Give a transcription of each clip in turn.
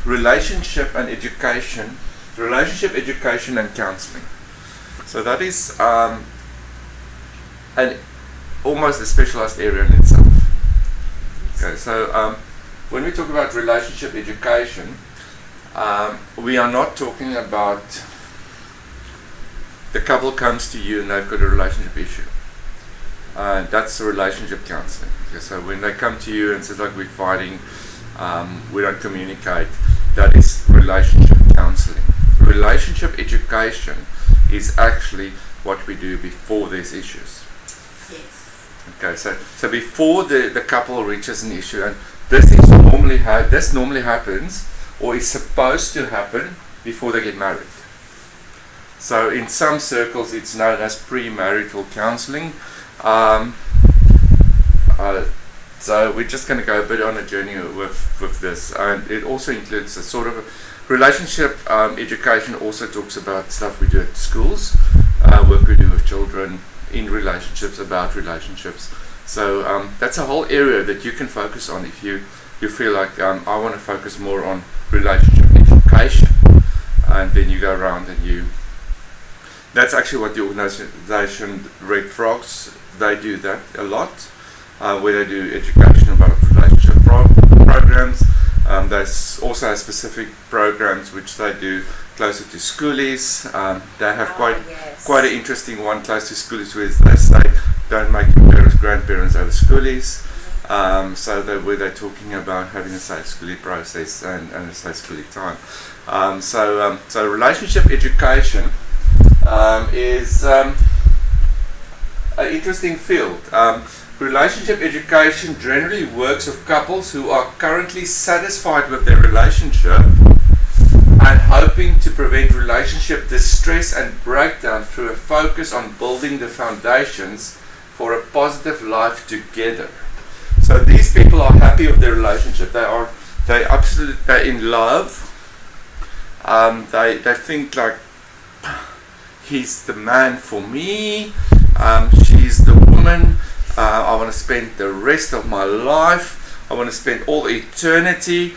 relationship education and counselling. So that is almost a specialized area in itself. Okay, so when we talk about relationship education, we are not talking about the couple comes to you and they've got a relationship issue. That's relationship counselling. Okay, so when they come to you and say, like, we're fighting, we don't communicate, that is relationship counselling. Relationship education is actually what we do before there's issues. Yes. Okay, so before the couple reaches an issue, and this normally happens, or is supposed to happen, before they get married. So in some circles it's known as premarital counseling. So we're just going to go a bit on a journey with this, and it also includes a sort of relationship education. Also talks about stuff we do at schools, work we do with children in relationships, about relationships. So that's a whole area that you can focus on if you feel like I want to focus more on relationship education, and then you go around and that's actually what the organization Red Frogs, they do that a lot, where they do education about relationship programs. They also have specific programs which they do closer to schoolies. They have quite an interesting one close to schoolies, where they say don't make your parents grandparents over schoolies. Where they're talking about having a safe schooling process and a safe schooling time. So relationship education is an interesting field. Relationship education generally works with couples who are currently satisfied with their relationship and hoping to prevent relationship distress and breakdown through a focus on building the foundations for a positive life together. So these people are happy with their relationship. They're in love. They think like, he's the man for me. She's the woman. I want to spend the rest of my life. I want to spend all eternity.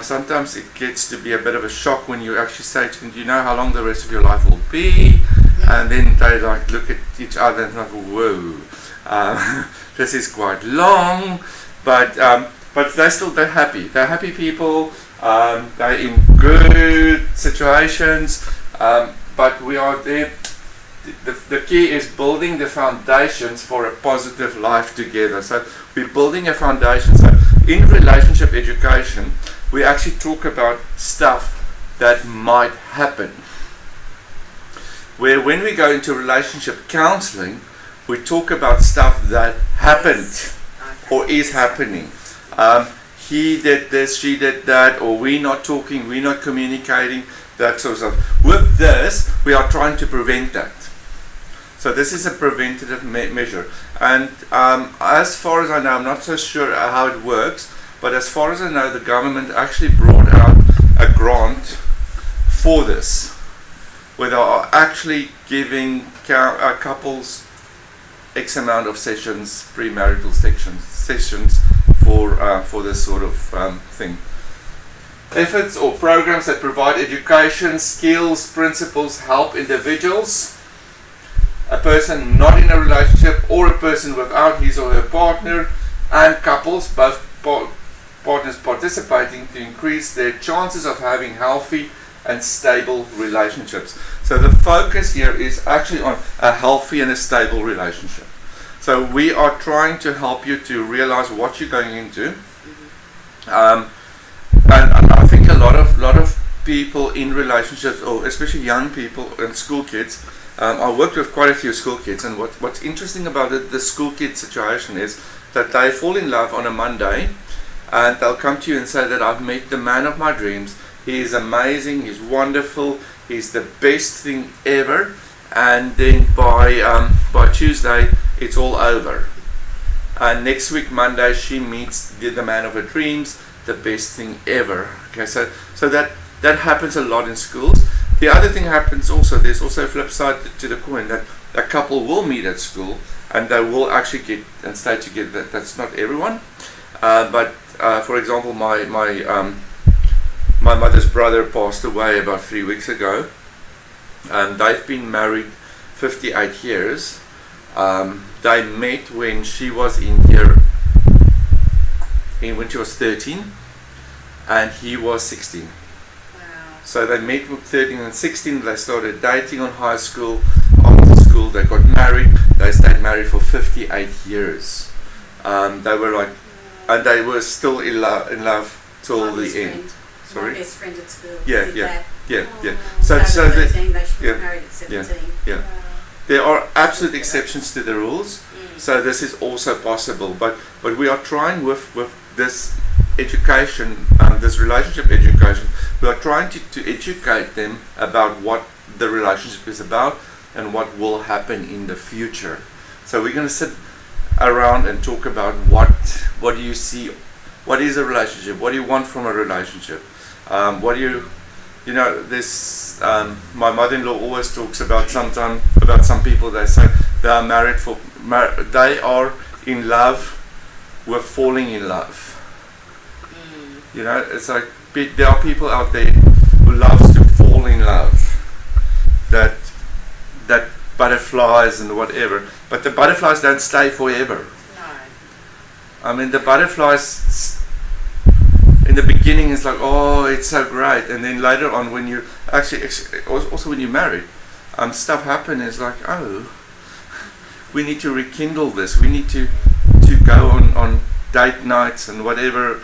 Sometimes it gets to be a bit of a shock when you actually say to them, do you know how long the rest of your life will be? And then they like look at each other and like, whoa, this is quite long. But they're happy. They're happy people. They're in good situations. But we are there. The key is building the foundations for a positive life together. So we're building a foundation. So in relationship education, we actually talk about stuff that might happen. Where when we go into relationship counseling, we talk about stuff that happened or is happening. He did this, she did that, or we're not talking, we're not communicating, that sort of stuff. With this, we are trying to prevent that. So this is a preventative measure. And as far as I know, I'm not so sure how it works, but as far as I know, the government actually brought out a grant for this, where they are actually giving couples X amount of sessions, premarital sessions for this sort of thing. Efforts or programs that provide education, skills, principles, help individuals, a person not in a relationship or a person without his or her partner, and couples, both partners participating, to increase their chances of having healthy and stable relationships. So the focus here is actually on a healthy and a stable relationship. So we are trying to help you to realize what you're going into. And I think a lot of people in relationships, or especially young people and school kids, I worked with quite a few school kids, and what's interesting about the school kid situation is that they fall in love on a Monday, and they'll come to you and say that I've met the man of my dreams. He is amazing, he's wonderful, he's the best thing ever, and then by Tuesday it's all over. And next week Monday she meets the man of her dreams, the best thing ever. Okay, so that happens a lot in schools. The other thing happens also, there's also a flip side to the coin, that a couple will meet at school and they will actually get and stay together. That's not everyone, but for example, my my mother's brother passed away about 3 weeks ago. They've been married 58 years. They met when she was when she was 13 and he was 16. Wow. So they met with 13 and 16. They started dating on high school. After school they got married. They stayed married for 58 years. They were like, and they were still in love till the end. Sorry? My best friend at school. Yeah. So they she was married at 17. Yeah. There are absolute exceptions to the rules. So this is also possible, but we are trying with this education, this relationship education, we are trying to educate them about what the relationship is about and what will happen in the future. So we're going to sit around and talk about what do you see, what is a relationship, what do you want from a relationship, what do you know, this my mother-in-law always talks about some people. They say they are married they are in love with falling in love. You know, it's like there are people out there who loves to fall in love, that butterflies and whatever, but the butterflies don't stay forever. No. I mean, the butterflies in the beginning is like, oh, it's so great, and then later on when you actually also when you're married, stuff happens. It's like, oh, we need to rekindle this. We need to go on date nights and whatever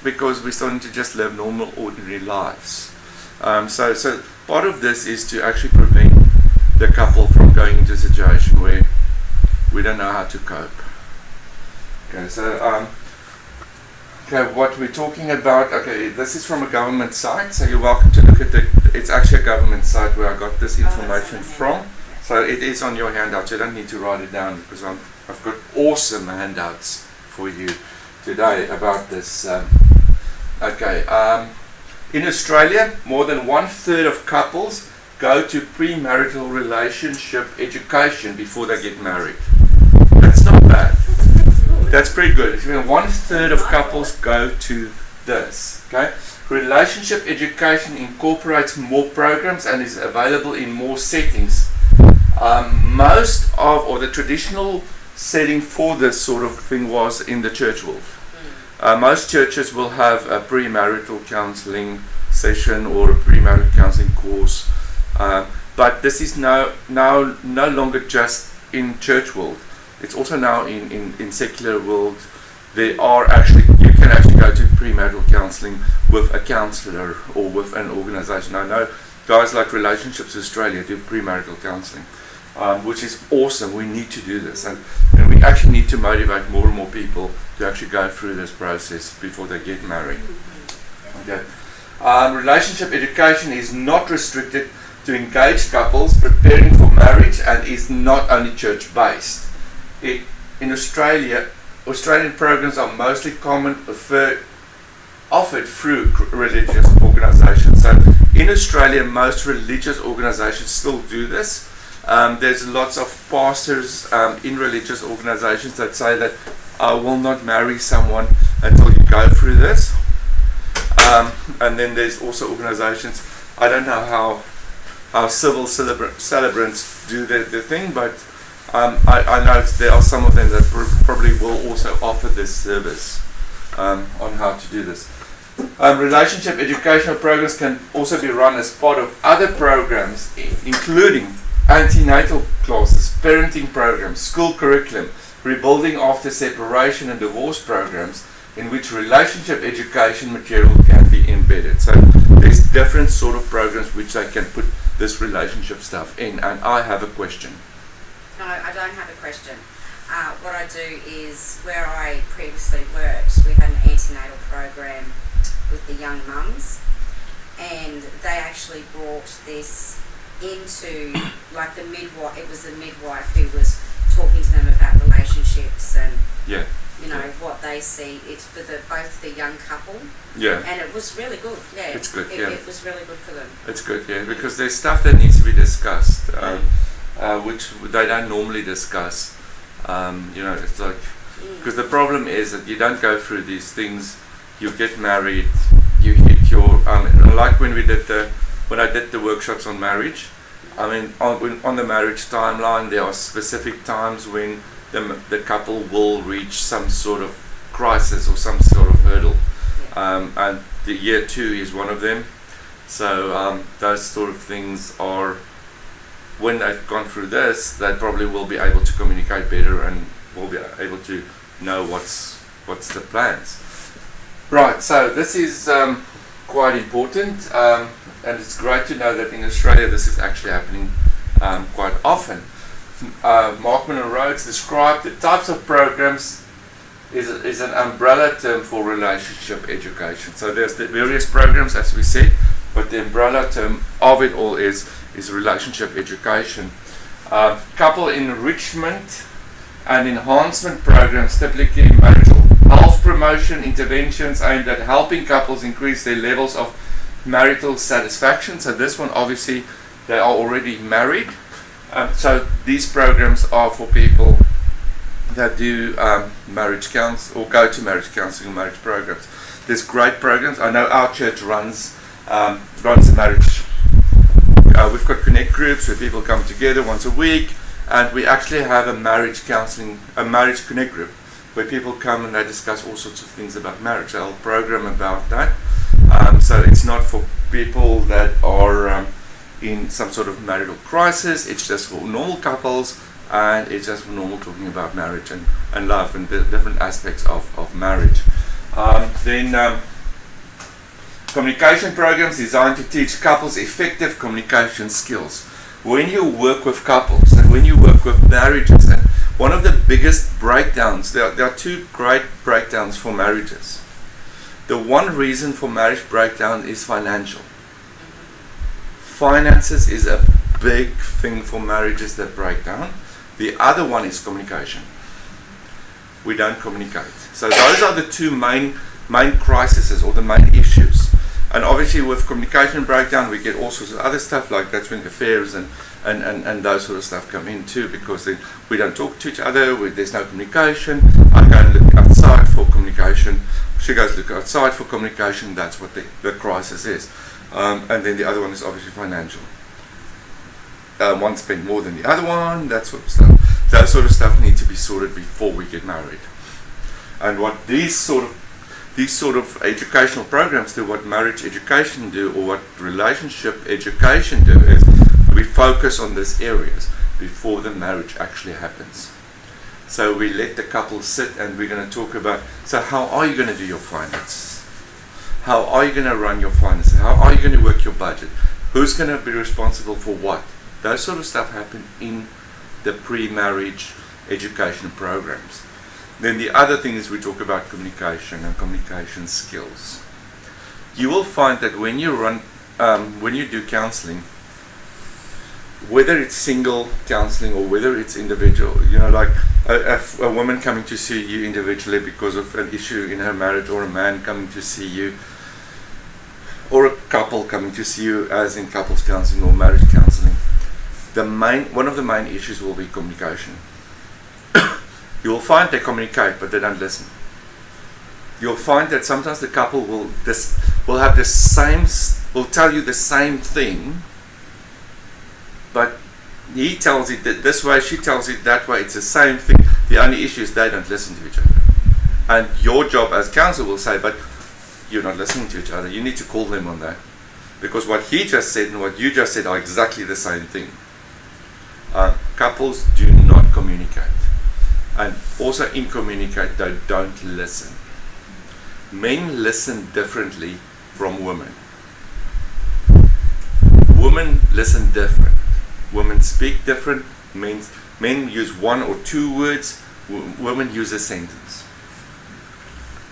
because we're starting to just live normal, ordinary lives. So part of this is to actually prevent the couple from going into a situation where we don't know how to cope. Okay, so what we're talking about, okay, this is from a government site, so you're welcome to look at it's actually a government site where I got this information from. So it is on your handout, you don't need to write it down because I've got awesome handouts for you today about this. In Australia, more than 1/3 of couples go to premarital relationship education before they get married. That's not bad. That's pretty good. 1/3 of couples go to this. Okay, relationship education incorporates more programs and is available in more settings. The traditional setting for this sort of thing was in the church world. Most churches will have a premarital counseling session or a premarital counseling course, but this is no longer just in church world. It's also now in secular world. You can actually go to premarital counseling with a counselor or with an organization. I know guys like Relationships Australia do premarital counseling, which is awesome. We need to do this, and we actually need to motivate more and more people to actually go through this process before they get married. Okay. Relationship education is not restricted to engaged couples preparing for marriage and is not only church based. In Australia, Australian programs are mostly offered through religious organizations. So in Australia, most religious organizations still do this. There's lots of pastors in religious organizations that say that I will not marry someone until you go through this. And then there's also organizations, I don't know how civil celebrants do their thing, but I know there are some of them that probably will also offer this service on how to do this. Relationship educational programs can also be run as part of other programs, including antenatal classes, parenting programs, school curriculum, rebuilding after separation and divorce programs, in which relationship education material can be embedded. So there's different sort of programs which they can put this relationship stuff in. And I have a question. No, I don't have a question. What I do is, where I previously worked, we had an antenatal program with the young mums, and they actually brought this into, like, the midwife. It was the midwife who was talking to them about relationships and what they see. It's for both the young couple. Yeah. And it was really good. Yeah. It's good. It was really good for them. It's good. Yeah, because there's stuff that needs to be discussed, which they don't normally discuss. It's like, because the problem is that you don't go through these things. You get married, you hit your like when I did the workshops on marriage. I mean, on the marriage timeline, there are specific times when the couple will reach some sort of crisis or some sort of hurdle, and the year 2 is one of them. So those sort of things are, when they've gone through this, they probably will be able to communicate better and will be able to know what's the plans. Right, so this is quite important, and it's great to know that in Australia this is actually happening quite often. Markman and Rhodes described the types of programs is an umbrella term for relationship education. So there's the various programs, as we said, but the umbrella term of it all is relationship education. Couple enrichment and enhancement programs, typically marital health promotion interventions aimed at helping couples increase their levels of marital satisfaction. So this one, obviously, they are already married. So these programs are for people that do marriage counsel or go to marriage counseling and marriage programs. There's great programs. I know our church runs a marriage. We've got connect groups where people come together once a week, and we actually have a marriage counseling, a marriage connect group, where people come and they discuss all sorts of things about marriage. A whole program about that. So it's not for people that are in some sort of marital crisis. It's just for normal couples, and it's just for normal talking about marriage and love and the different aspects of marriage. Then communication programs designed to teach couples effective communication skills. When you work with couples and when you work with marriages, and one of the biggest breakdowns, there are two great breakdowns for marriages. The one reason for marriage breakdown is financial. Finances is a big thing for marriages that break down. The other one is communication. We don't communicate. So those are the two main crises or the main issues. And obviously with communication breakdown, we get all sorts of other stuff, like that's when affairs and those sort of stuff come in too, because then we don't talk to each other, there's no communication. I go and look outside for communication. She goes look outside for communication. That's what the crisis is. And then the other one is obviously financial. One spend more than the other one, that sort of stuff. That sort of stuff needs to be sorted before we get married. And what these sort of educational programs do, what marriage education do, or what relationship education do, is we focus on these areas before the marriage actually happens. So we let the couple sit, and we're going to talk about, so how are you going to do your finances? How are you going to run your finances? How are you going to work your budget? Who's going to be responsible for what? Those sort of stuff happen in the pre-marriage education programs. Then the other thing is we talk about communication and communication skills. You will find that when you do counseling, whether it's single counseling or whether it's individual, like a woman coming to see you individually because of an issue in her marriage, or a man coming to see you, or a couple coming to see you as in couples counseling or marriage counseling, one of the main issues will be communication. You will find they communicate, but they don't listen. You'll find that sometimes the couple will tell you the same thing, but he tells it this way, she tells it that way. It's the same thing. The only issue is they don't listen to each other. And your job as counsel will say, but you're not listening to each other. You need to call them on that, because what he just said and what you just said are exactly the same thing. Couples do not communicate. And also in communicate, they don't listen. Men listen differently from women. Women listen different. Women speak different. Men use one or two words. Women use a sentence.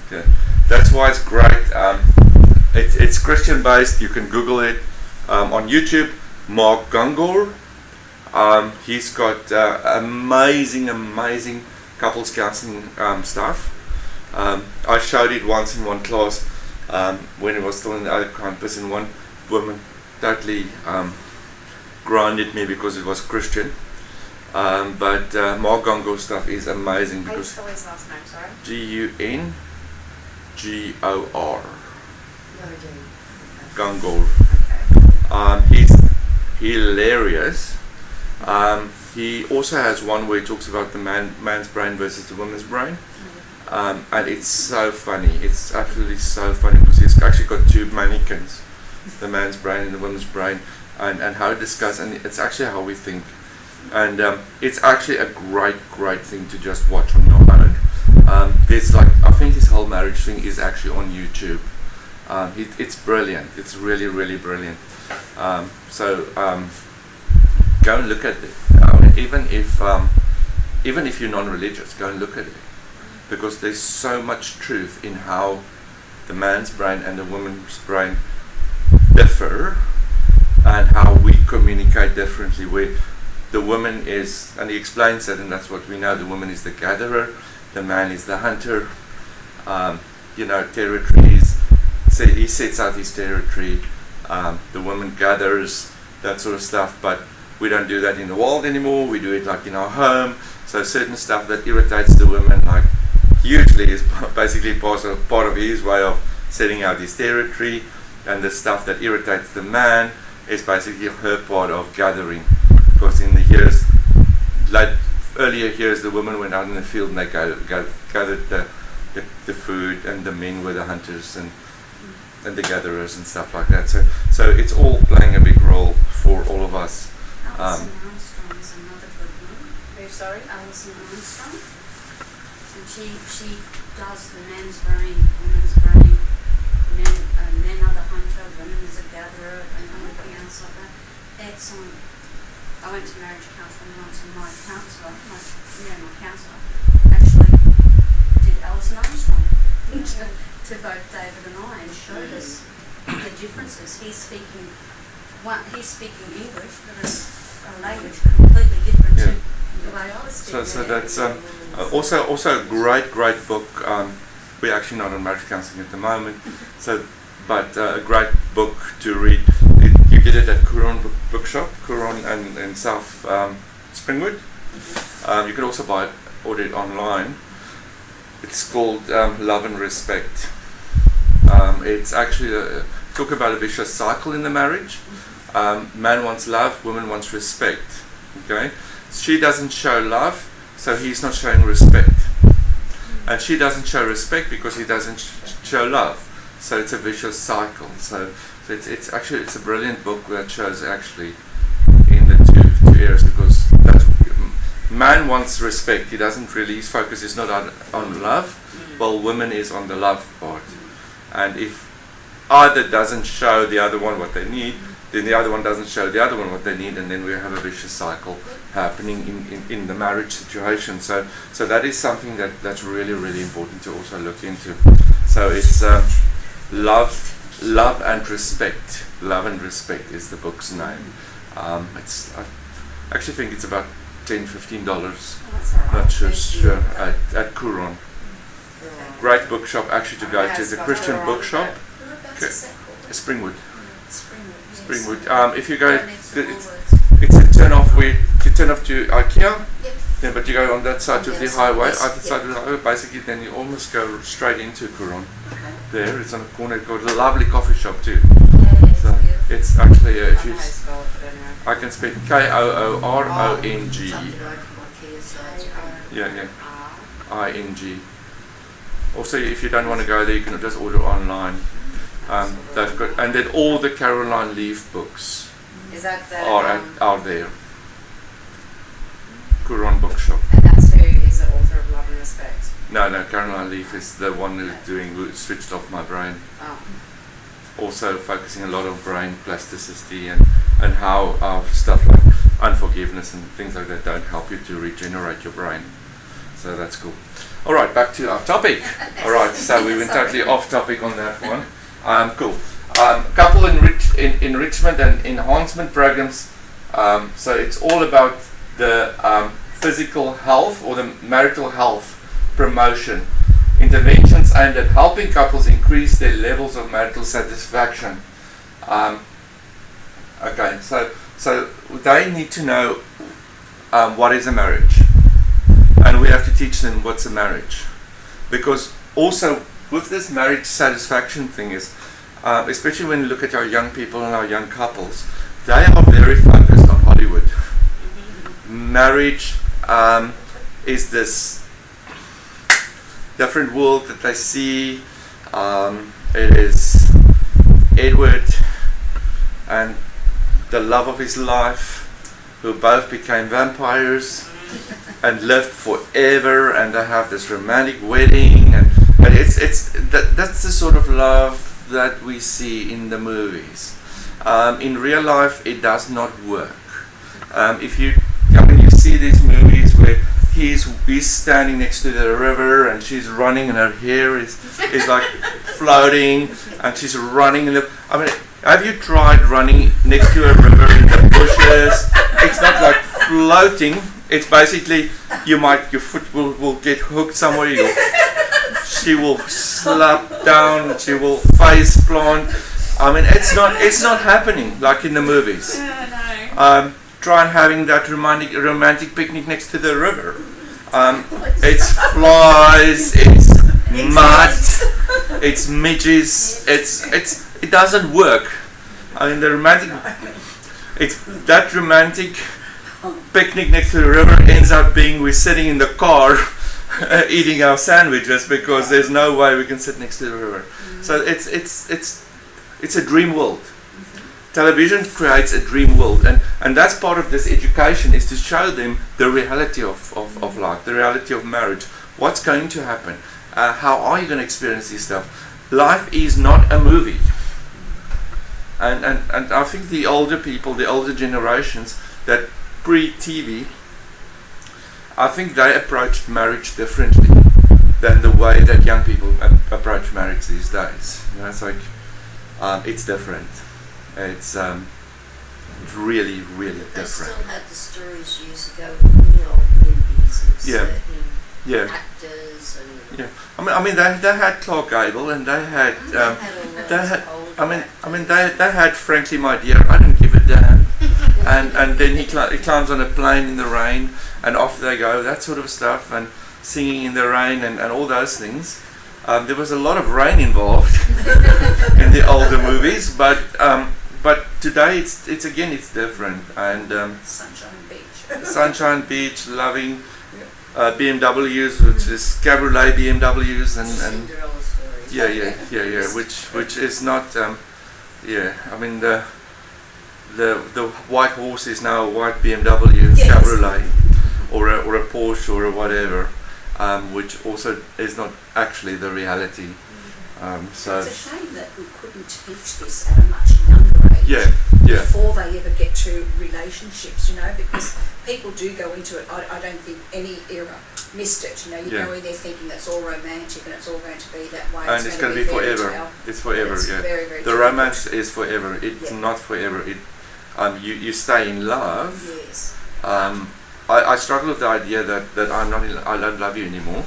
Okay. That's why it's great. It's Christian based. You can Google it on YouTube. Mark Gungor. He's got amazing couples counseling stuff. I showed it once in one class when it was still in the other campus, and one woman totally grounded me because it was Christian. But Mark Gungor's stuff is amazing. How do you spell his last name, sorry? Gungor. No, Gangor. Okay. He's hilarious. He also has one where he talks about the man's brain versus the woman's brain. And it's so funny. It's absolutely so funny because he's actually got two mannequins, the man's brain and the woman's brain, and how it discuss, and it's actually how we think. And it's actually a great thing to just watch on your own. There's like, I think his whole marriage thing is actually on YouTube. It's brilliant. It's really brilliant. So go and look at it. Even if you're non-religious, go and look at it. Because there's so much truth in how the man's brain and the woman's brain differ, and how we communicate differently. Where the woman is, and he explains that, and that's what we know, the woman is the gatherer, the man is the hunter. Territories, so he sets out his territory, the woman gathers, that sort of stuff, but we don't do that in the world anymore. We do it like in our home. So certain stuff that irritates the woman, like, usually is basically part of his way of setting out his territory, and the stuff that irritates the man is basically her part of gathering. Because in the years, like earlier years, the women went out in the field and they gathered the food, and the men were the hunters and the gatherers and stuff like that. So it's all playing a big role for all of us. Alison Armstrong is another good one. Who, sorry? Alison Armstrong. And she does the man's brain, woman's brain. Men are the hunter, women is a gatherer, and everything else like that. Excellent. I went to marriage counselling once, and my counsellor actually did Alison Armstrong to both David and I, and showed us the differences. He's speaking English, but a language completely different to the way I was speaking. So that's also a great book. We're actually not on marriage counselling at the moment, but a great book to read. You get it at Coron Bookshop, Coron and South Springwood. You can also order it online. It's called Love and Respect. It's actually talk about a vicious cycle in the marriage. Man wants love, woman wants respect. Okay, she doesn't show love, so he's not showing respect, and she doesn't show respect because he doesn't show love. So it's a vicious cycle. So it's a brilliant book that shows actually in the two areas, because that's man wants respect. He doesn't really. His focus is not on love, while woman is on the love part. And if either doesn't show the other one what they need, then the other one doesn't show the other one what they need, and then we have a vicious cycle happening in the marriage situation. So that is something that's really important to also look into. So it's love and respect. Love and Respect is the book's name. I actually think it's about $10-15. Not sure at Coron. Great bookshop actually to go to. It's a Christian bookshop. Springwood. If you go, it's a turn off where you turn off to IKEA. Yeah, but you go on that side of the highway, other side of the highway, basically then you almost go straight into Coron. There, it's on a corner, it's got a lovely coffee shop too. So it's actually, if you, I can speak Koorong. Yeah. ING. Also, if you don't want to go there, you can just order online. They've got, and then all the Caroline Leaf books are there. Coron Bookshop. And that's who is the author of Love and Respect? No, Caroline Leaf is the one who switched off my brain. Oh. Also focusing a lot on brain plasticity and how our stuff like unforgiveness and things like that don't help you to regenerate your brain. So that's cool. All right, back to our topic. All right, so we went totally off topic on that one. Cool. Couple enrichment and enhancement programs. So it's all about the physical health or the marital health promotion. Interventions aimed at helping couples increase their levels of marital satisfaction. Okay, so they need to know what is a marriage, and we have to teach them what's a marriage, because also with this marriage satisfaction thing is especially when you look at our young people and our young couples, they are very focused on Hollywood. Marriage is this different world that they see. It is Edward and the love of his life, who both became vampires and lived forever, and they have this romantic wedding, and that's the sort of love that we see in the movies. In real life, it does not work. If you see these movies where he's standing next to the river and she's running and her hair is like floating and she's running in the. I mean, have you tried running next to a river in the bushes? It's not like floating. It's basically your foot will get hooked somewhere. She will slap down. She will face plant. I mean, it's not happening like in the movies. No. Try having that romantic picnic next to the river. It's flies. It's mud. It's midges. It doesn't work. I mean, that romantic picnic next to the river ends up being we're sitting in the car eating our sandwiches because there's no way we can sit next to the river. So it's a dream world. Television creates a dream world, and that's part of this education, is to show them the reality of life, the reality of marriage. What's going to happen? How are you going to experience this stuff? Life is not a movie. And I think the older people, the older generations that pre-TV, I think they approached marriage differently than the way that young people approach marriage these days. You know, it's like it's different. It's really, really They different. still had the stories years ago from the old movies of certain actors and I mean, they had Clark Gable, and they had they had Frankly My Dear, I don't give a damn, and then he climbs on a plane in the rain, and off they go, that sort of stuff, and singing in the rain and all those things. There was a lot of rain involved in the older movies, but today it's different, and Sunshine Beach, loving BMWs, which is cabriolet BMWs, and Cinderella stories. which is not I mean the white horse is now a white BMW cabriolet or a Porsche or a whatever, which also is not actually the reality. So it's a shame that we couldn't teach this at a much younger age. Before they ever get to relationships, because people do go into it. I don't think any era missed it. You go in there thinking that's all romantic and it's all going to be that way. And it's going to be forever. It's forever. It's very, very the romance is forever. It's not forever. You stay in love. Yes. I struggle with the idea that I don't love you anymore,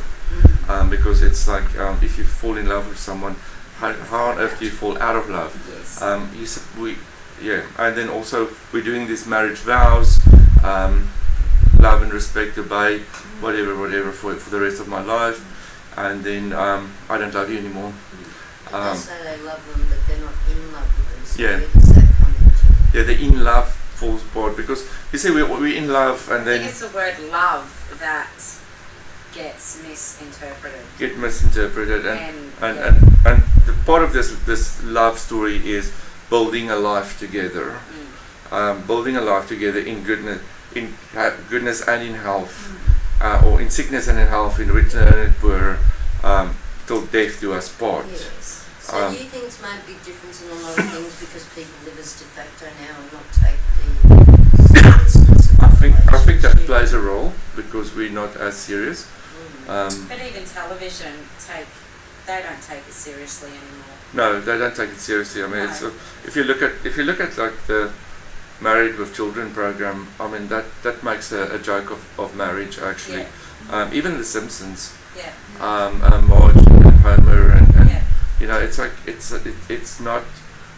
because it's like if you fall in love with someone, how on earth do you fall out of love? Yes. And then also we're doing these marriage vows, love and respect, obey, whatever for the rest of my life, and then I don't love you anymore. They say they love them, but they're not in love with them. So Yeah. where does that come into? The in love falls apart, because you see we're in love and I then think it's the word love that gets misinterpreted. get misinterpreted, and the part of this love story is building a life together, building a life together in goodness and in health, or in sickness and in health, in rich and in poor, till death do us part. Yes. So do you think it's made a big difference in a lot of things because people live as de facto now and not take the seriousness of I think that relationship? plays a role because we're not as serious. But even television they don't take it seriously anymore. No, they don't take it seriously. I mean, No. it's if you look at like the Married with Children program, I mean that makes a joke of marriage actually. Even The Simpsons, Marge and Homer, and it's like it's not.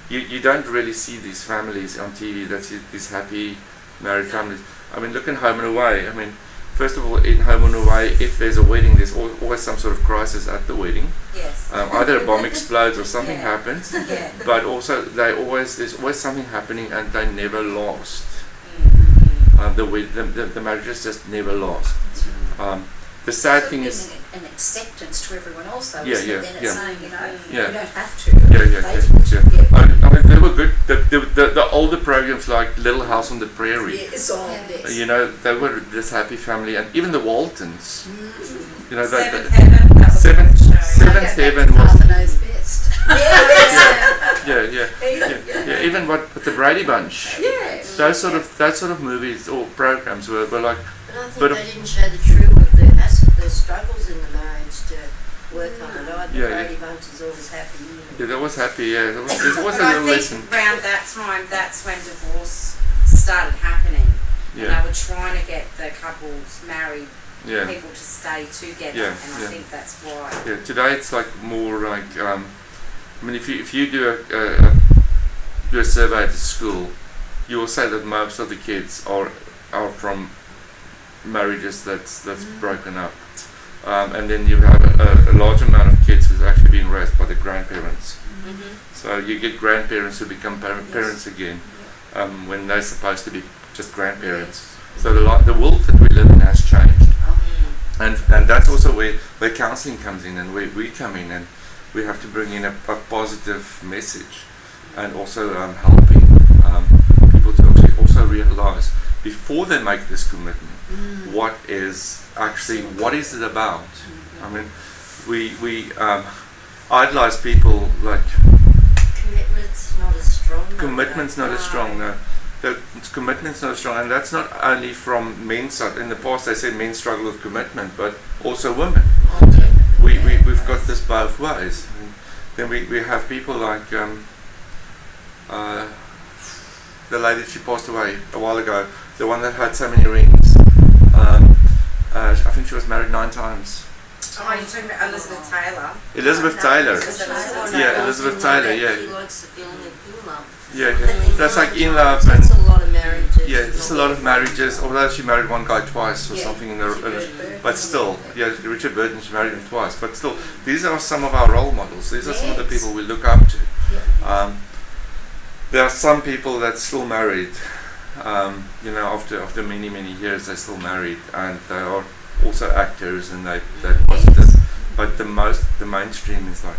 You don't really see these families on TV. That's these happy married families. I mean, look at Home and Away. I mean, first of all, in Home and Away, if there's a wedding, there's always some sort of crisis at the wedding. Yes. Either a bomb explodes or something Yeah. happens, Yeah. but also there's always something happening, and they never last. The marriages just never last. The sad So thing it's is, an acceptance to everyone else, though, Yeah, isn't yeah, it? Then it's yeah. saying, you know, Yeah. you don't have to. yeah. They didn't. I mean, they were good. The older programs like Little House on the Prairie, Yes, oh, yes. you know, they were this happy family, and even the Waltons, you know, Seventh Heaven. That was a Seventh- good show. Seventh Heaven was, Father knows best. yeah. Even what the Brady Bunch, Yes. those sort of movies or programs were like, But I think But- they didn't show the true of the struggles in the marriage to work on it. The Yeah, Brady Bunch is always happy. yeah, that was happy. Yeah, there was a But little I think lesson. around that time, that's when divorce started happening. And Yeah, they were trying to get the couples married, yeah. people to stay together, Yeah, and I yeah. think that's why. Yeah, today it's like more like I mean, if you do a survey at the school, you will say that most of the kids are from marriages that's broken up, and then you have a large amount of kids who's actually being raised by the grandparents. So you get grandparents who become parents again when they're supposed to be just grandparents. So the world that we live in has changed. And that's also where counselling comes in, and where we come in, and we have to bring in a positive message, and also helping people to actually also realise before they make this commitment what is it about. I mean, we idolise people like Commitment's not as strong. commitment's not as strong. No. Commitment's not as strong, and that's not only from men's side. In the past, they said men struggle with commitment, but also women. We've got this both ways. And then we have people like the lady, she passed away a while ago, the one that had so many rings. I think she was married 9 times. Oh, you're talking about Elizabeth Taylor. Elizabeth Taylor. Yeah, Elizabeth Taylor, yeah. She likes the feeling of in love. Yeah, that's like in love, That's and a lot of marriages. yeah, it's a lot of marriages. Although she married one guy twice or something in but still, yeah, Richard Burton, she married him twice. But still, these are some of our role models. These are some of the people we look up to. There are some people that's still married. You know, after many years, they're still married, and they are also actors, and they're positive. But the mainstream is like,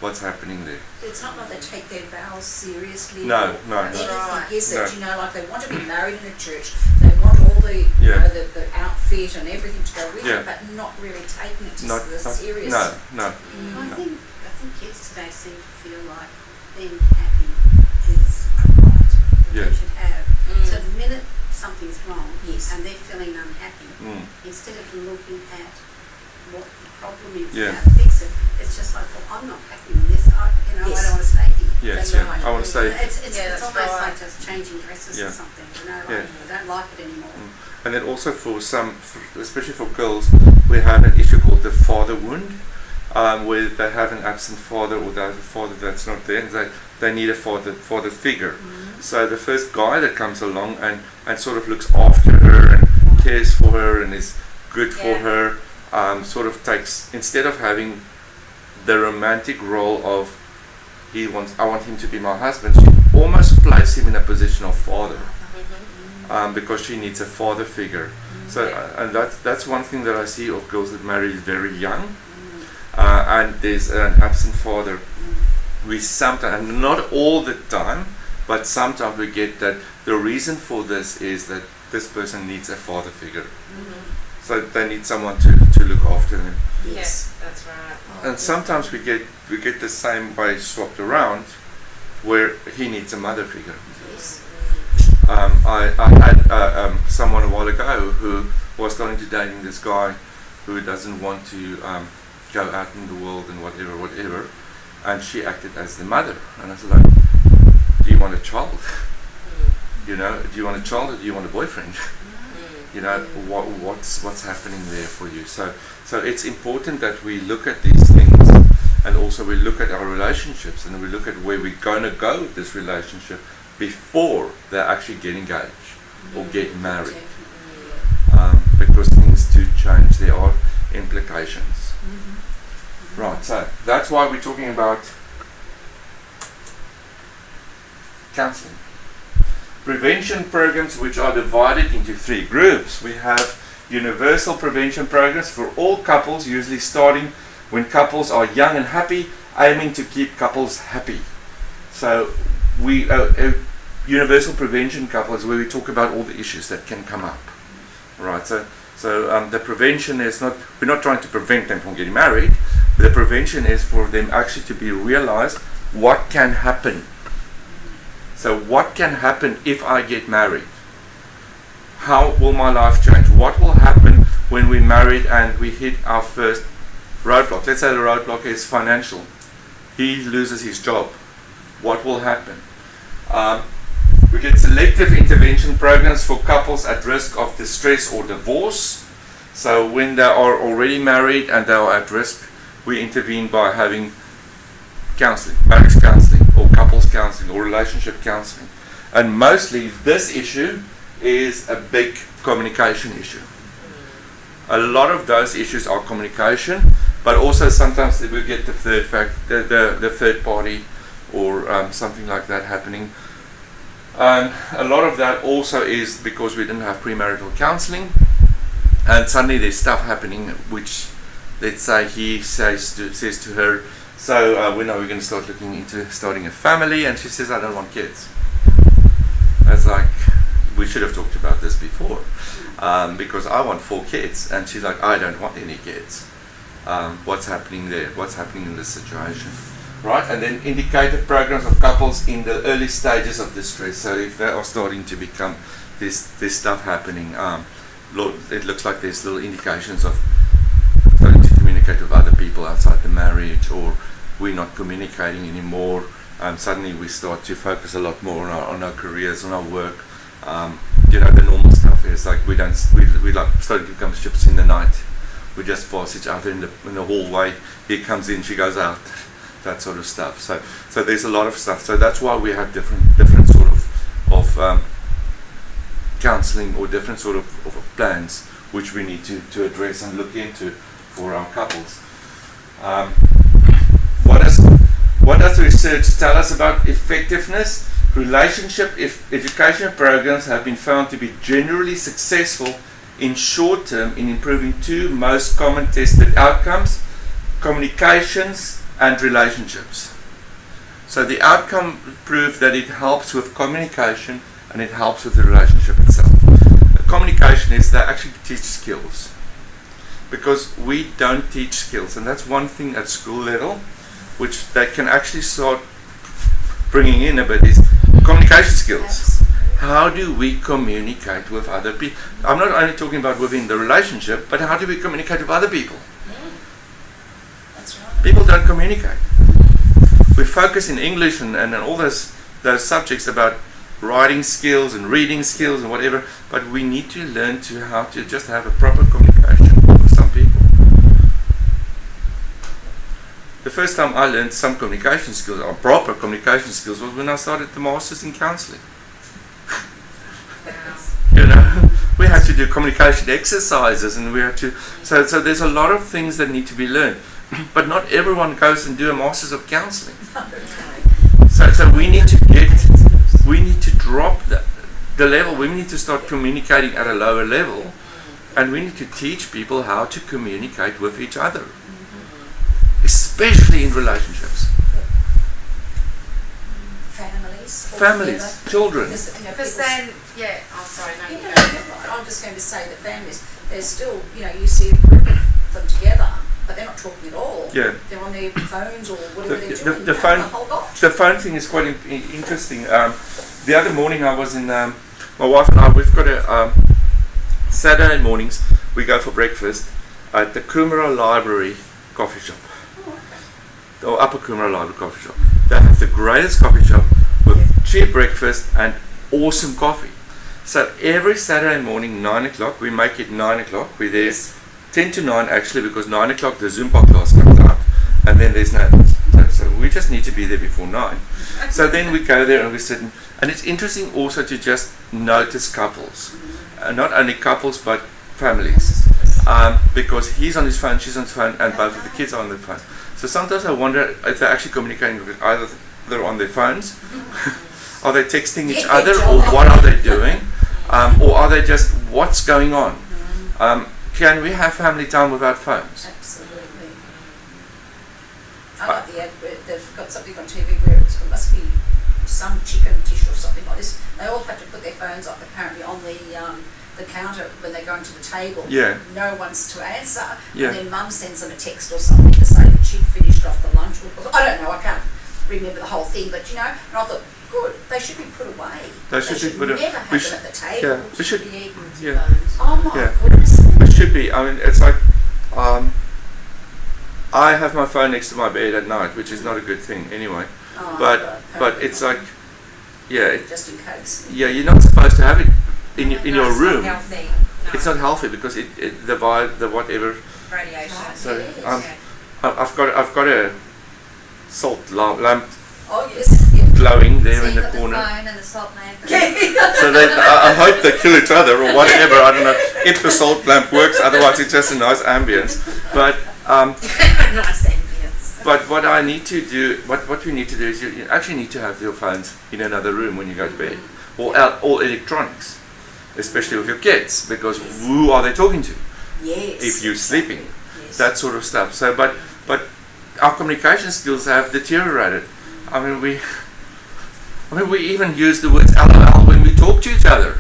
what's happening there? It's not like they take their vows seriously. No, or no, anything, no. is it? No. You know, like they want to be married in a church, they want all the, you Yeah. know, the outfit and everything to go with Yeah. it, but not really taking it to Not the serious. no. I think kids today seem to feel like being happy is a right that Yeah. they should have. So the minute something's wrong Yes. and they're feeling unhappy, instead of looking at what the problem is Yeah. and how to fix it, it's just like, well, I'm not happy with this. I don't want to stay here. Yes, That's yeah. right. I want to say, It's Yeah, that's almost right. like just changing dresses Yeah. or something. You know, Yeah. like, I don't like it anymore. and then also for some, especially for girls, we have an issue called the father wound, where they have an absent father, or they have a father that's not there, and they need a father figure. So the first guy that comes along and sort of looks after her and cares for her and is good for Yeah. her, sort of takes, instead of having the romantic role of I want him to be my husband, she almost places him in a position of father, because she needs a father figure. So and that's one thing that I see of girls that marry very young, and there's an absent father. We sometimes, and not all the time, but sometimes we get that the reason for this is that this person needs a father figure. So they need someone to look after them. Yes, that's right. And sometimes we get the same way swapped around, where he needs a mother figure. I had someone a while ago who was starting to dating this guy who doesn't want to go out in the world and whatever, and she acted as the mother. And I said, like, do you want a child? You know, do you want a child or do you want a boyfriend? You know, what's happening there for you? So it's important that we look at these things, and also we look at our relationships, and we look at where we're going to go with this relationship before they actually get engaged or get married. change, there are implications. Right, so that's why we're talking about counselling. Prevention programs, which are divided into 3 groups. We have universal prevention programs for all couples, usually starting when couples are young and happy, aiming to keep couples happy. So we universal prevention couples, where we talk about all the issues that can come up. Right, so the prevention is not, we're not trying to prevent them from getting married. The prevention is for them actually to be realized what can happen. So what can happen if I get married? How will my life change? What will happen when we're married and we hit our first roadblock? Let's say the roadblock is financial. He loses his job. What will happen? We get selective intervention programs for couples at risk of distress or divorce. So when they are already married and they are at risk, we intervene by having counselling, marriage counselling, or couples counselling, or relationship counselling. And mostly this issue is a big communication issue. A lot of those issues are communication, but also sometimes we get the third party or something like that happening. And a lot of that also is because we didn't have premarital counselling, and suddenly there's stuff happening which, let's say, he says to her, so when are we going to start looking into starting a family? And she says, I don't want kids. It's like, we should have talked about this before, because I want 4 kids, and she's like, I don't want any kids. What's happening there? What's happening in this situation? Right, and then indicative programs of couples in the early stages of distress. So if they are starting to become this stuff happening, it looks like there's little indications of starting to communicate with other people outside the marriage, or we're not communicating anymore. Suddenly we start to focus a lot more on our careers, on our work. The normal stuff is like we like starting to become ships in the night. We just pass each other in the hallway. He comes in, she goes out. That sort of stuff. So there's a lot of stuff. So that's why we have different sort of counselling, or different sort of plans which we need to address and look into for our couples. What does the research tell us about effectiveness? Relationship education programs have been found to be generally successful in short term in improving 2 most common tested outcomes: communications and relationships. So the outcome proved that it helps with communication and it helps with the relationship itself. The communication is they actually teach skills, because we don't teach skills, and that's one thing at school level which they can actually start bringing in a bit, is communication skills. How do we communicate with other people? I'm not only talking about within the relationship, but how do we communicate with other people? People don't communicate. We focus in English and all those subjects about writing skills and reading skills and whatever, but we need to learn how to just have a proper communication with some people. The first time I learned some communication skills, or proper communication skills, was when I started the Masters in Counselling. We had to do communication exercises, and we had to. So there's a lot of things that need to be learned. But not everyone goes and do a Masters of Counselling. So we need to drop the level. We need to start communicating at a lower level, and we need to teach people how to communicate with each other, especially in relationships. Families, children. Because then, I'm sorry, no, you go. I'm just going to say that families, there's still, you see a group of them together, but they're not talking at all. Yeah. They're on their phones or whatever they're doing. The phone thing is quite interesting. The other morning I was in, my wife and I, we've got a Saturday mornings, we go for breakfast at the Coomera Library coffee shop. Or Upper Coomera Library coffee shop. They have the greatest coffee shop with cheap breakfast and awesome coffee. So every Saturday morning, 9 o'clock, we make it 9 o'clock. We're there 10 to 9 actually, because 9 o'clock the Zumba class comes out, and then there's no. So we just need to be there before 9. So then we go there and we sit, and it's interesting also to just notice couples, not only couples but families. because he's on his phone, she's on his phone, and both of the kids are on their phone. So sometimes I wonder if they're actually communicating with either they're on their phones, are they texting each other, or what are they doing, or are they just, what's going on? Can we have family time without phones? Absolutely. I like the ad where they've got something on TV where it must be some chicken dish or something like this. They all have to put their phones up apparently on the counter when they go into the table. Yeah. No one's to answer. Yeah. And then mum sends them a text or something to say that she'd finished off the lunch. Or I don't know, I can't remember the whole thing, but you know, and I thought, good, they should be put away. They should be put never have them at the table. Yeah, we should. Be eating with Yeah. your phones. Oh my Yeah. goodness. It should be. I mean, it's like, I have my phone next to my bed at night, which is not a good thing anyway. Oh, But it's like, yeah, just in case. yeah, you're not supposed to have it in your it's room. Not healthy. No. It's not healthy because the vibe, the whatever. Radiation. So Yeah. I've got a salt lamp Oh yes. Yeah. glowing there So in you've the got corner. phone and the salt lamp. So I hope they kill each other or whatever. I don't know if the salt lamp works. Otherwise, it's just a nice ambience. But Nice ambience. but what I need to do, what we need to do is you actually need to have your phones in another room when you go to bed, or all electronics, especially with your kids, because who are they talking to Yes. if you're sleeping? Yes. That sort of stuff. So, but our communication skills have deteriorated. I mean, we even use the words LOL when we talk to each other.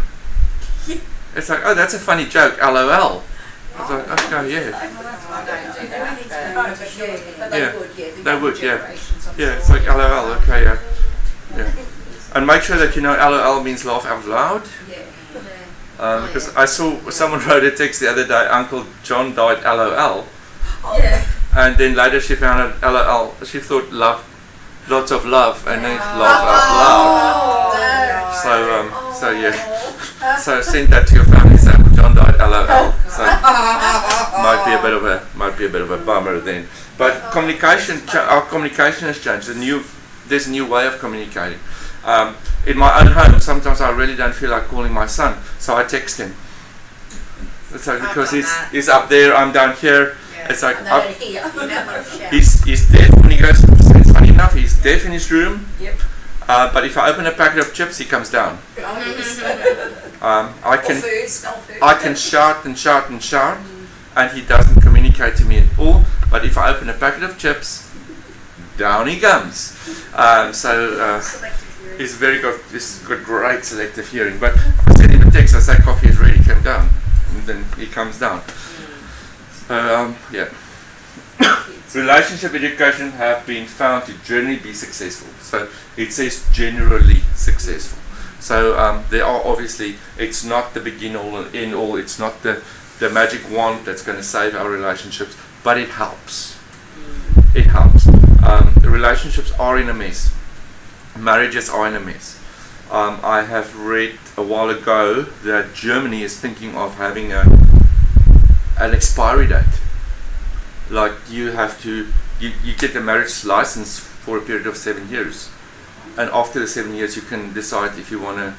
It's like, oh, that's a funny joke, LOL. It's like, okay, yeah. I don't do that. But they Yeah. would, yeah. the They younger would, yeah. generations, I'm Yeah, sure. it's like LOL, okay, yeah. Yeah. And make sure that you know LOL means laugh out loud. Yeah. Because I saw someone wrote a text the other day, Uncle John died LOL. Oh, Yeah. And then later she found out LOL, she thought love, lots of love, and then laugh out loud. Oh, So yeah. So send that to your family. Say Uncle John died LOL. So might be a bit of a bummer then. But communication, our communication has changed. There's a new way of communicating. In my own home, sometimes I really don't feel like calling my son, so I text him. It's like, because he's up there, I'm down here. Yeah. It's like And they don't hear. You don't want to shout. he's deaf when he goes. It's funny enough, he's deaf in his room. Yep. But if I open a packet of chips, he comes down. Oh, yes. I Or can food, smell food. I can shout and shout and shout, and he doesn't communicate to me at all. But if I open a packet of chips, down he comes. He's got great selective hearing. But I send him a text, I say coffee is ready, come down, and then he comes down. Yeah. Relationship education have been found to generally be successful. So it says generally successful. So there are obviously, it's not the begin all and end all, it's not the magic wand that's going to save our relationships, but it helps. It helps. The relationships are in a mess. Marriages are in a mess. I have read a while ago that Germany is thinking of having an expiry date. Like you have to, you get a marriage license for a period of 7 years, and after the 7 years you can decide if you want to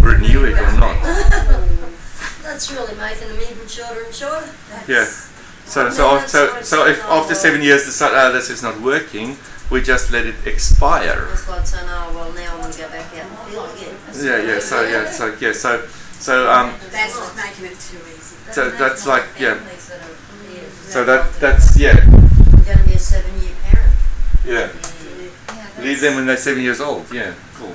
renew it or not. That's really making them even shorter and shorter. Yeah. So if after 7 years decide this is not working, we just let it expire. That's like saying, oh well, now I'm going to go back out and feel again. That's That's what's making it too easy. So that's like, yeah. So That's that's yeah. I'm going to be a 7-year parent. Yeah. Leave them when they're 7 years old. Yeah, cool.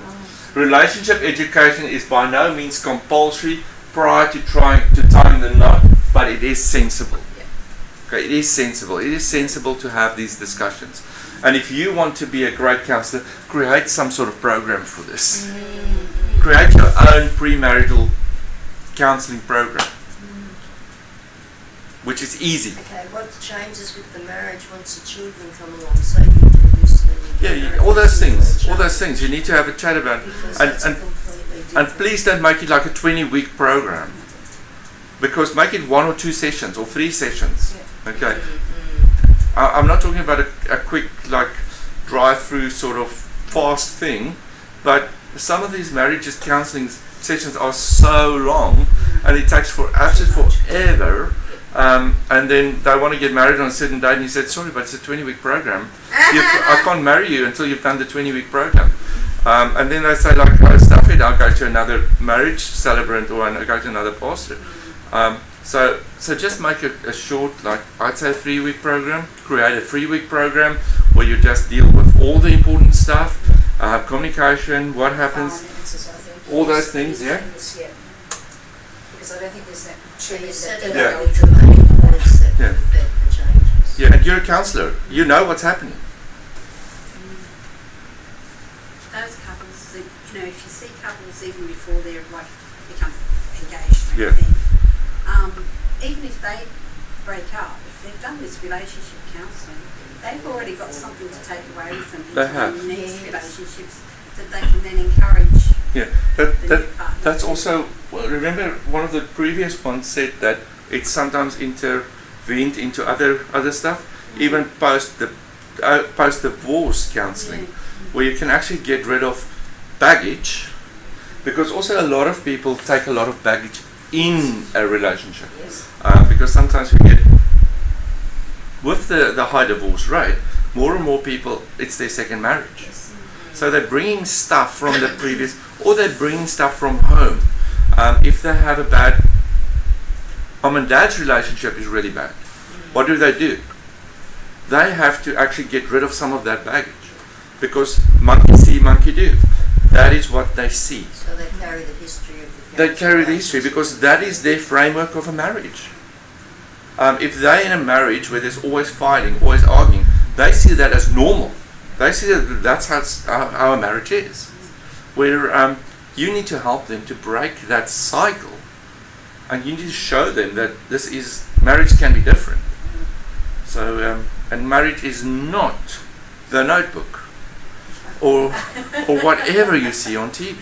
Relationship education is by no means compulsory prior to trying to time the knot, but it is sensible. Okay, it is sensible. It is sensible to have these discussions. And if you want to be a great counselor, create some sort of program for this. Create your own premarital counseling program, which is easy. Okay, what changes with the marriage once the children come along? So you introduce them. Yeah, all those things. You need to have a chat about. Because And that's and completely different. and please don't make it like a 20-week program, because make it 1 or 2 sessions or 3 sessions. Okay. I'm not talking about a quick like drive-through sort of fast thing, but some of these marriages counselling sessions are so long and it takes absolutely forever. And then they want to get married on a certain date, and he said, sorry, but it's a 20-week program. I can't marry you until you've done the 20-week program. And then they say, like, oh, stuff it, I'll go to another marriage celebrant, or I'll go to another pastor. So just make a short, like, I'd say a 3-week program, create a 3-week program where you just deal with all the important stuff, communication, what happens, all those things, yeah? Because I don't think there's that So you that set they it go up with into the main points that Yeah. affect the changes. Yeah, and you're a counsellor. You know what's happening. Those couples, that, if you see couples even before they're like become engaged and Yeah. everything, even if they break up, if they've done this relationship counselling, they've already got something to take away with them into They have. their next relationships that they can then encourage Yeah, the new partner. that's also, well, remember one of the previous ones said that it's sometimes intervened into other stuff, even post divorce counselling, where you can actually get rid of baggage, because also a lot of people take a lot of baggage in a relationship, because sometimes we get, with the high divorce rate, more and more people, it's their second marriage. So they're bringing stuff from the previous, or they're bringing stuff from home. If they have a bad, mom and dad's relationship is really bad, what do? They have to actually get rid of some of that baggage, because monkey see, monkey do. That is what they see. So they carry the history of the They carry the history because that is their framework of a marriage. If they're in a marriage where there's always fighting, always arguing, they see that as normal. They see that that's how a marriage is. Where you need to help them to break that cycle, and you need to show them that marriage can be different. So, and marriage is not The Notebook or whatever you see on TV.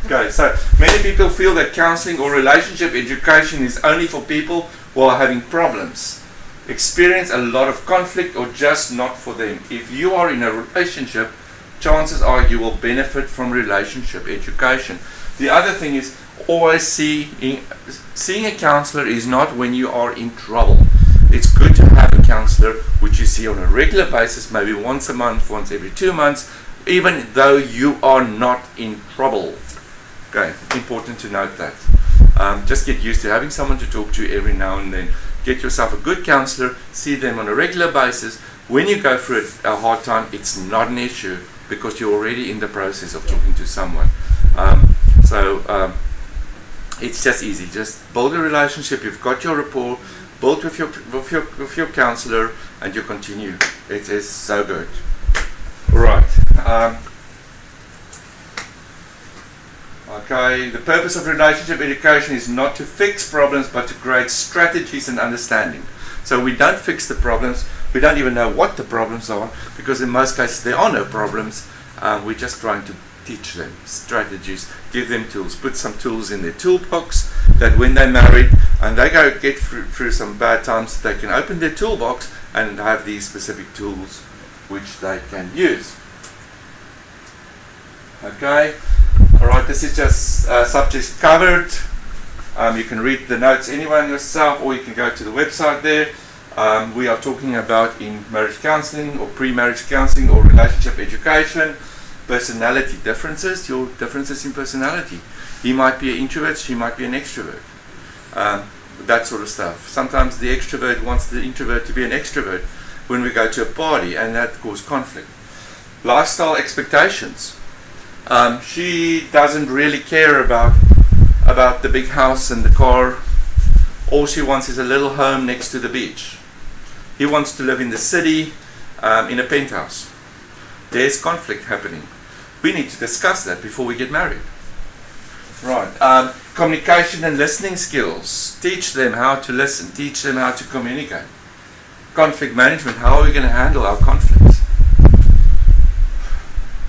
Okay, so many people feel that counseling or relationship education is only for people who are having problems, experience a lot of conflict, or just not for them. If you are in a relationship, chances are you will benefit from relationship education. The other thing is, always seeing a counselor is not when you are in trouble. It's good to have a counselor which you see on a regular basis, maybe once a month, once every 2 months, even though you are not in trouble. Okay, important to note that. Just get used to having someone to talk to every now and then. Get yourself a good counselor, see them on a regular basis. When you go through a hard time, it's not an issue because you're already in the process of talking to someone. It's just easy. Just build a relationship. You've got your rapport. Build with your counselor, and you continue. It is so good. Right. Okay. The purpose of relationship education is not to fix problems, but to create strategies and understanding. So we don't fix the problems. We don't even know what the problems are, because in most cases there are no problems. We're just trying to teach them strategies, give them tools, put some tools in their toolbox that when they're married and they go get through some bad times, they can open their toolbox and have these specific tools which they can use. Okay, alright, this is just subjects covered. You can read the notes anyway yourself, or you can go to the website there. We are talking about in marriage counselling or pre-marriage counselling or relationship education, personality differences, your differences in personality. He might be an introvert, she might be an extrovert. That sort of stuff. Sometimes the extrovert wants the introvert to be an extrovert when we go to a party, and that causes conflict. Lifestyle expectations. She doesn't really care about the big house and the car. All she wants is a little home next to the beach. He wants to live in the city, in a penthouse. There's conflict happening. We need to discuss that before we get married. Right. Communication and listening skills. Teach them how to listen. Teach them how to communicate. Conflict management. How are we going to handle our conflicts?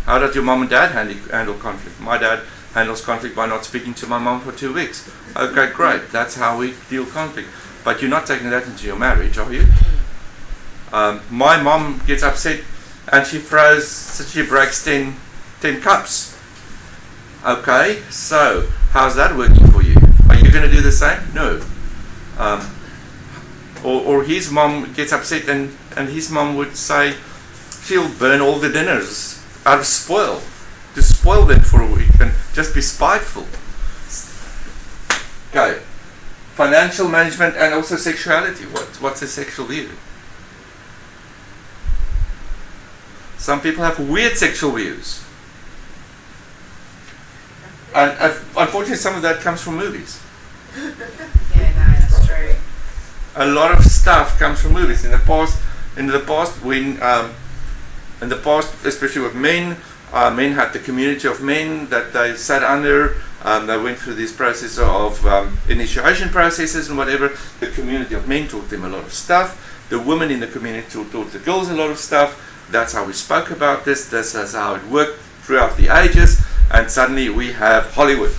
How does your mom and dad handle conflict? My dad handles conflict by not speaking to my mom for 2 weeks. Okay, great. That's how we deal with conflict. But you're not taking that into your marriage, are you? My mom gets upset and she breaks 10 cups. Okay, so how's that working for you? Are you going to do the same? No. Or his mom gets upset and his mom would say she'll burn all the dinners out of spoil, to spoil them for a week and just be spiteful. Okay. Financial management and also sexuality. What's a sexual view? Some people have weird sexual views. And unfortunately some of that comes from movies. Yeah, no, that's true. A lot of stuff comes from movies. In the past, when in the past, especially with men, men had the community of men that they sat under. They went through this process of initiation processes and whatever. The community of men taught them a lot of stuff. The women in the community taught the girls a lot of stuff. That's how we spoke about this. This is how it worked throughout the ages. And suddenly we have Hollywood.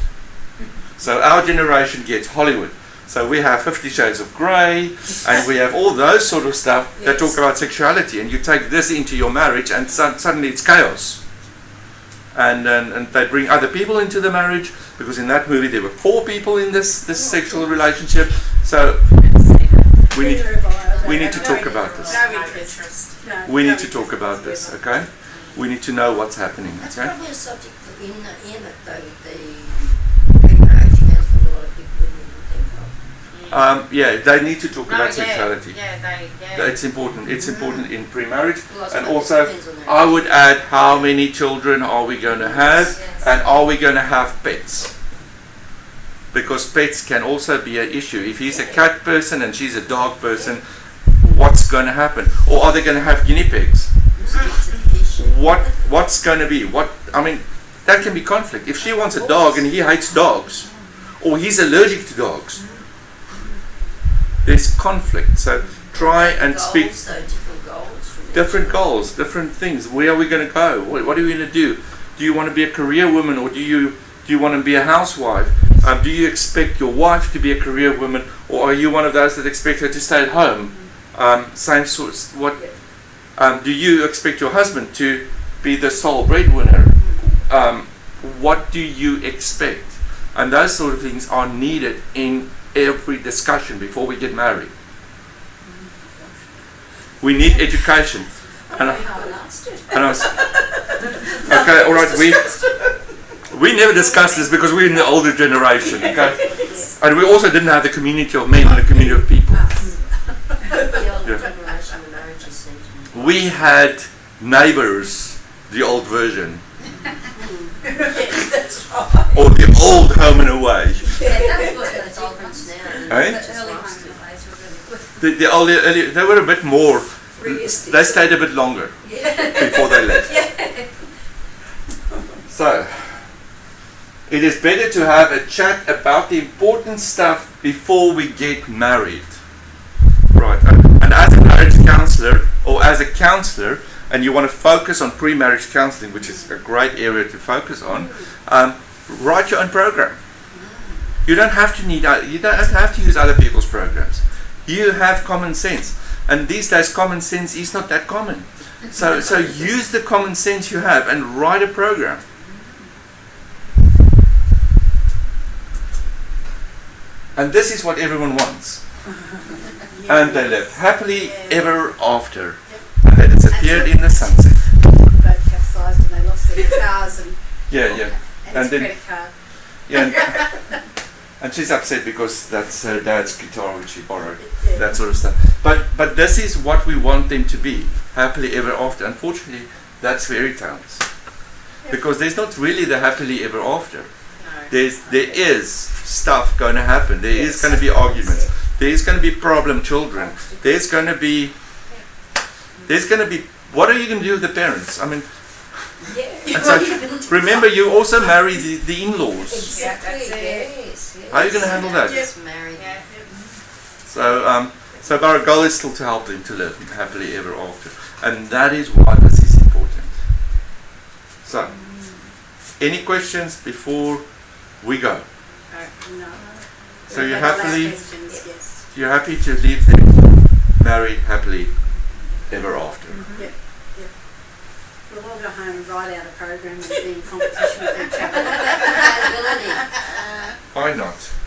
So our generation gets Hollywood. So we have 50 Shades of Grey, and we have all those sort of stuff that talk about sexuality. And you take this into your marriage, and suddenly it's chaos. And they bring other people into the marriage, because in that movie there were 4 people in this sexual relationship. So we need to talk about this. No interest. We need to talk about this, okay? We need to know what's happening, That's okay? probably a subject in it though, the pre-marriage counselling a lot of people wouldn't even think of. Yeah, they need to talk about sexuality. Yeah. It's important. It's important in pre-marriage. Well, I And suppose also, it depends on that. I would add, how many children are we going to have? And are we going to have pets? Because pets can also be an issue. If he's a cat person and she's a dog person, what's going to happen? Or are they going to have guinea pigs? What's going to be? That can be conflict. If she wants a dog and he hates dogs, or he's allergic to dogs, there's conflict. So try and speak. Different goals, different things. Where are we going to go? What are we going to do? Do you want to be a career woman, or do you want to be a housewife? Do you expect your wife to be a career woman, or are you one of those that expect her to stay at home? Same sorts. Do you expect your husband to be the sole breadwinner? What do you expect? And those sort of things are needed in every discussion before we get married. We need education. Okay, all right. We never discussed this because we're in the older generation. Okay, and we also didn't have the community of men and the community of people. We had neighbors, the old version. That's right. Or the old Home and Away. That's difference now. Eh? The early home days were really good. Early, they were a bit more, Realistic. they stayed a bit longer before they left. So, it is better to have a chat about the important stuff before we get married. Right, and as a marriage counselor, or as a counselor, and you want to focus on pre-marriage counseling, which is a great area to focus on, write your own program. You don't have to use other people's programs. You have common sense, and these days common sense is not that common. So use the common sense you have and write a program. And this is what everyone wants. And they lived happily ever after. And they disappeared in the sunset. Both capsized and they lost their cars and Yeah. and And his then credit card. yeah, and she's upset because that's her dad's guitar which she borrowed. Yeah. That sort of stuff. But this is what we want them to be. Happily ever after. Unfortunately, that's fairy tales. Because there's not really the happily ever after. There is stuff going to happen. There is going to be arguments. There's going to be problem children. There's going to be. What are you going to do with the parents? I mean, and so remember, you also marry the in-laws. Exactly, that's it. yes. How are you going to handle that? Just married. So our goal is still to help them to live happily ever after, and that is why this is important. So, any questions before we go? No. So you're Last happily, questions, yes. you're happy to leave them married happily ever after. Yeah. we'll all go home and write out a program and be in competition with each other. Compatibility. Why not?